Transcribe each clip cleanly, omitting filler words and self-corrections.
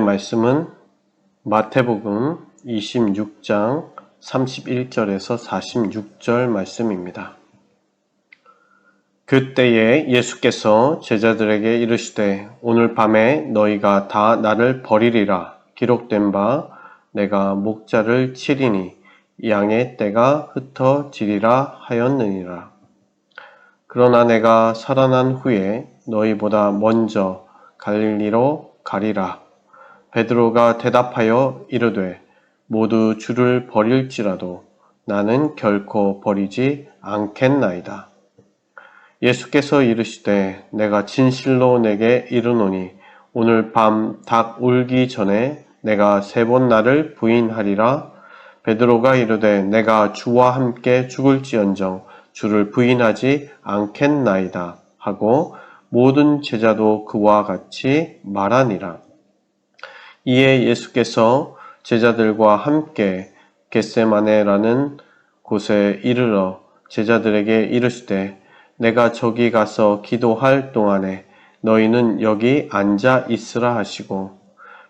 말씀은 마태복음 26장 31절에서 46절 말씀입니다. 그때에 예수께서 제자들에게 이르시되 오늘 밤에 너희가 다 나를 버리리라. 기록된 바 내가 목자를 치리니 양의 떼가 흩어지리라 하였느니라. 그러나 내가 살아난 후에 너희보다 먼저 갈릴리로 가리라. 베드로가 대답하여 이르되 모두 주를 버릴지라도 나는 결코 버리지 않겠나이다. 예수께서 이르시되 내가 진실로 내게 이르노니 오늘 밤 닭 울기 전에 내가 3번 나를 부인하리라. 베드로가 이르되 내가 주와 함께 죽을지언정 주를 부인하지 않겠나이다 하고 모든 제자도 그와 같이 말하니라. 이에 예수께서 제자들과 함께 겟세마네라는 곳에 이르러 제자들에게 이르시되 내가 저기 가서 기도할 동안에 너희는 여기 앉아 있으라 하시고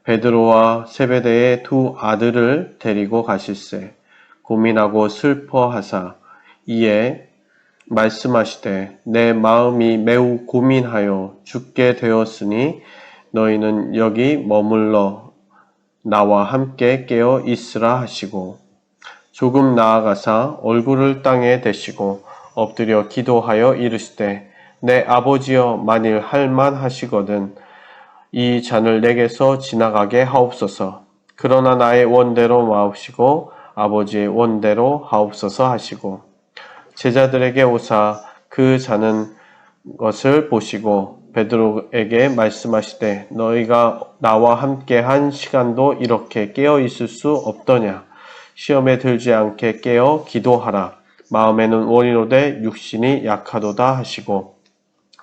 베드로와 세베대의 2 아들을 데리고 가실세 고민하고 슬퍼하사 이에 말씀하시되 내 마음이 매우 고민하여 죽게 되었으니 너희는 여기 머물러 나와 함께 깨어 있으라 하시고 조금 나아가사 얼굴을 땅에 대시고 엎드려 기도하여 이르시되 내 아버지여 만일 할만하시거든 이 잔을 내게서 지나가게 하옵소서. 그러나 나의 원대로 마옵시고 아버지의 원대로 하옵소서 하시고 제자들에게 오사 그 자는 것을 보시고 베드로에게 말씀하시되 너희가 나와 함께 한 시간도 이렇게 깨어 있을 수 없더냐. 시험에 들지 않게 깨어 기도하라. 마음에는 원이로되 육신이 약하도다 하시고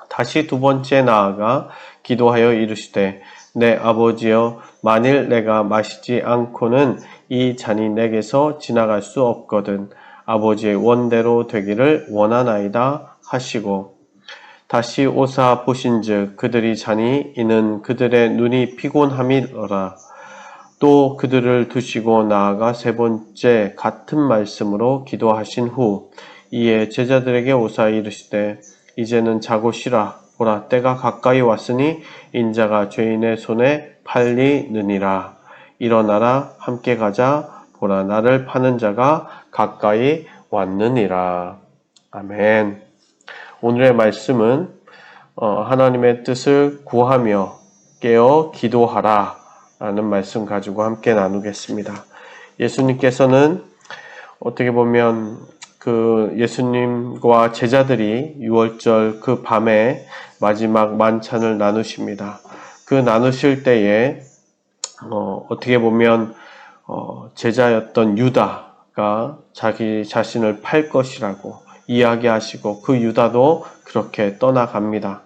다시 2번째 나아가 기도하여 이르시되 내 아버지여 만일 내가 마시지 않고는 이 잔이 내게서 지나갈 수 없거든 아버지의 원대로 되기를 원하나이다 하시고 다시 오사 보신즉 그들이 자니 이는 그들의 눈이 피곤함이더라. 또 그들을 두시고 나아가 3번째 같은 말씀으로 기도하신 후 이에 제자들에게 오사 이르시되 이제는 자고 쉬라. 보라 때가 가까이 왔으니 인자가 죄인의 손에 팔리느니라. 일어나라 함께 가자. 보라 나를 파는 자가 가까이 왔느니라. 아멘. 오늘의 말씀은 하나님의 뜻을 구하며 깨어 기도하라 라는 말씀 가지고 함께 나누겠습니다. 예수님께서는 어떻게 보면 그 예수님과 제자들이 6월절 그 밤에 마지막 만찬을 나누십니다. 그 나누실 때에 어떻게 보면 제자였던 유다가 자기 자신을 팔 것이라고 이야기하시고 그 유다도 그렇게 떠나갑니다.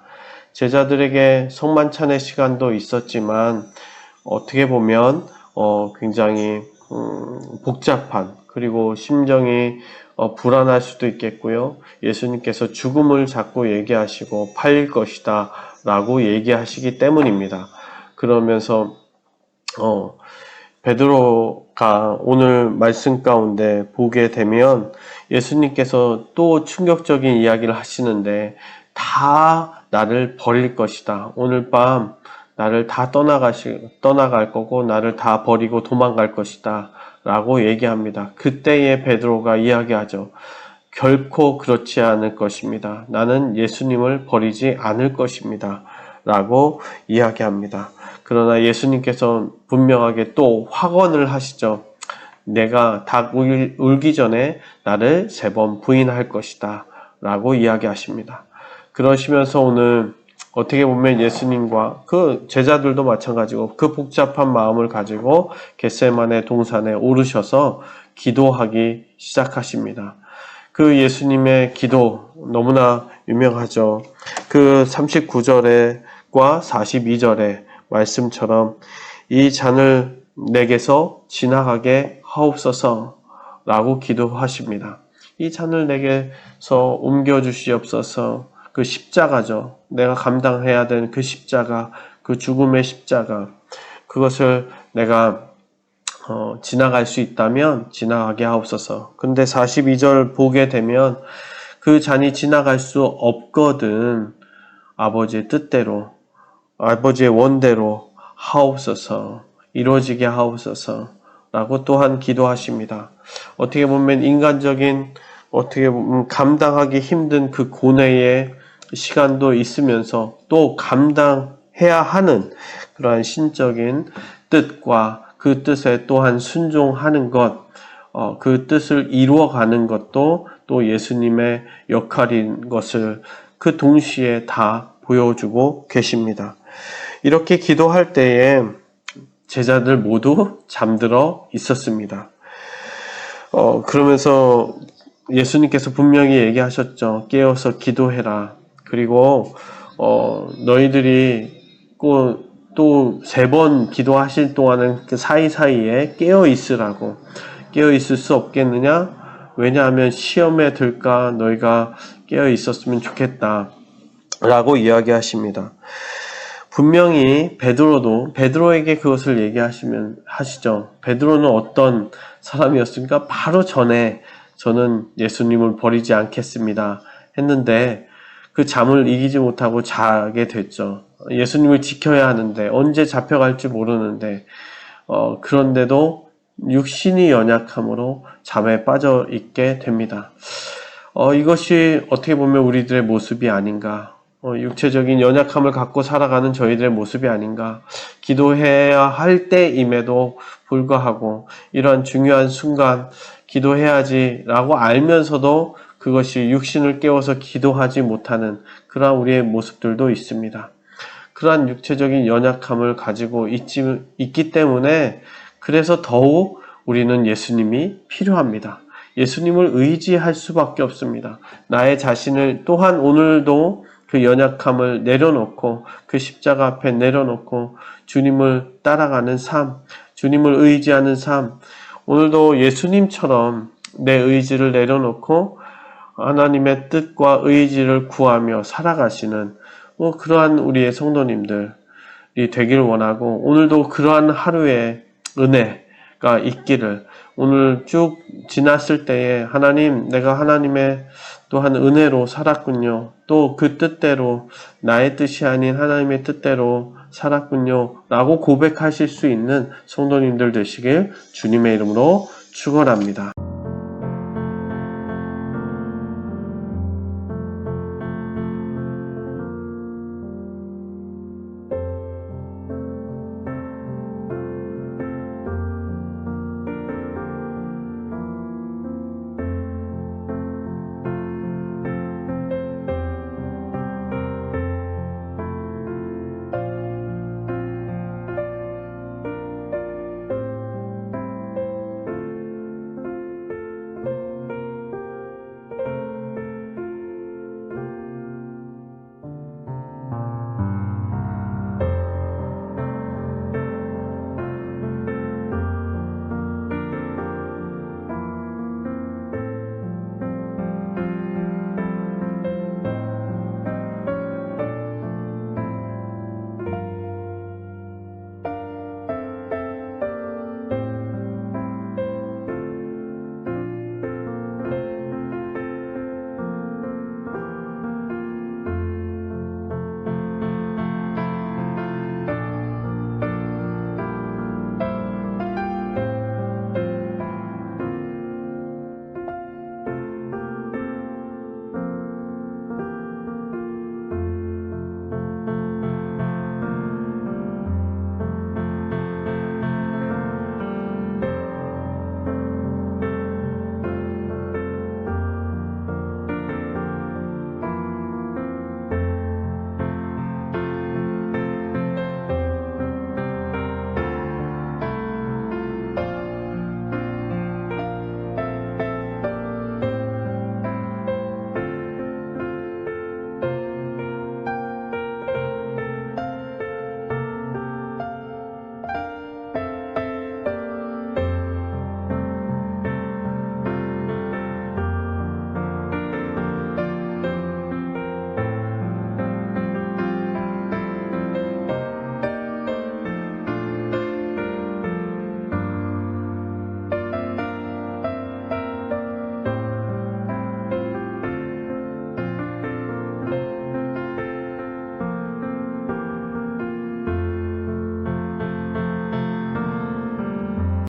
제자들에게 성만찬의 시간도 있었지만 어떻게 보면 굉장히 복잡한 그리고 심정이 불안할 수도 있겠고요. 예수님께서 죽음을 자꾸 얘기하시고 팔릴 것이다 라고 얘기하시기 때문입니다. 그러면서 베드로가 오늘 말씀 가운데 보게 되면 예수님께서 또 충격적인 이야기를 하시는데 다 나를 버릴 것이다. 오늘 밤 나를 다 떠나갈 거고 나를 다 버리고 도망갈 것이다 라고 얘기합니다. 그때에 베드로가 이야기하죠. 결코 그렇지 않을 것입니다. 나는 예수님을 버리지 않을 것입니다 라고 이야기합니다. 그러나 예수님께서 분명하게 또 확언을 하시죠. 내가 닭 울기 전에 나를 3번 부인할 것이다 라고 이야기하십니다. 그러시면서 오늘 어떻게 보면 예수님과 그 제자들도 마찬가지고 그 복잡한 마음을 가지고 겟세마네 동산에 오르셔서 기도하기 시작하십니다. 그 예수님의 기도 너무나 유명하죠. 그 39절과 42절의 말씀처럼 이 잔을 내게서 지나가게 하옵소서 라고 기도하십니다. 이 잔을 내게서 옮겨주시옵소서. 그 십자가죠. 내가 감당해야 되는 그 십자가, 그 죽음의 십자가. 그것을 내가 지나갈 수 있다면 지나가게 하옵소서. 근데 42절 보게 되면 그 잔이 지나갈 수 없거든 아버지의 뜻대로, 아버지의 원대로 하옵소서, 이루어지게 하옵소서 라고 또한 기도하십니다. 어떻게 보면 인간적인, 어떻게 보면 감당하기 힘든 그 고뇌의 시간도 있으면서 또 감당해야 하는 그러한 신적인 뜻과 그 뜻에 또한 순종하는 것, 그 뜻을 이루어가는 것도 또 예수님의 역할인 것을 그 동시에 다 보여주고 계십니다. 이렇게 기도할 때에 제자들 모두 잠들어 있었습니다. 그러면서 예수님께서 분명히 얘기하셨죠. 깨어서 기도해라. 그리고 너희들이 또 세 번 기도하실 동안은 그 사이사이에 깨어 있으라고. 깨어 있을 수 없겠느냐? 왜냐하면 시험에 들까 너희가 깨어 있었으면 좋겠다 라고 이야기하십니다. 분명히 베드로에게 그것을 하시죠. 베드로는 어떤 사람이었습니까? 바로 전에 저는 예수님을 버리지 않겠습니다 했는데 그 잠을 이기지 못하고 자게 됐죠. 예수님을 지켜야 하는데 언제 잡혀갈지 모르는데 그런데도 육신이 연약함으로 잠에 빠져 있게 됩니다. 이것이 어떻게 보면 우리들의 모습이 아닌가, 육체적인 연약함을 갖고 살아가는 저희들의 모습이 아닌가. 기도해야 할 때임에도 불구하고 이러한 중요한 순간 기도해야지라고 알면서도 그것이 육신을 깨워서 기도하지 못하는 그러한 우리의 모습들도 있습니다. 그러한 육체적인 연약함을 가지고 있기 때문에 그래서 더욱 우리는 예수님이 필요합니다. 예수님을 의지할 수밖에 없습니다. 나의 자신을 또한 오늘도 그 연약함을 내려놓고 그 십자가 앞에 내려놓고 주님을 따라가는 삶, 주님을 의지하는 삶, 오늘도 예수님처럼 내 의지를 내려놓고 하나님의 뜻과 의지를 구하며 살아가시는 그러한 우리의 성도님들이 되길 원하고 오늘도 그러한 하루의 은혜가 있기를 오늘 쭉 지났을 때에 하나님, 내가 하나님의 또한 은혜로 살았군요. 또 그 뜻대로 나의 뜻이 아닌 하나님의 뜻대로 살았군요. 라고 고백하실 수 있는 성도님들 되시길 주님의 이름으로 축원합니다.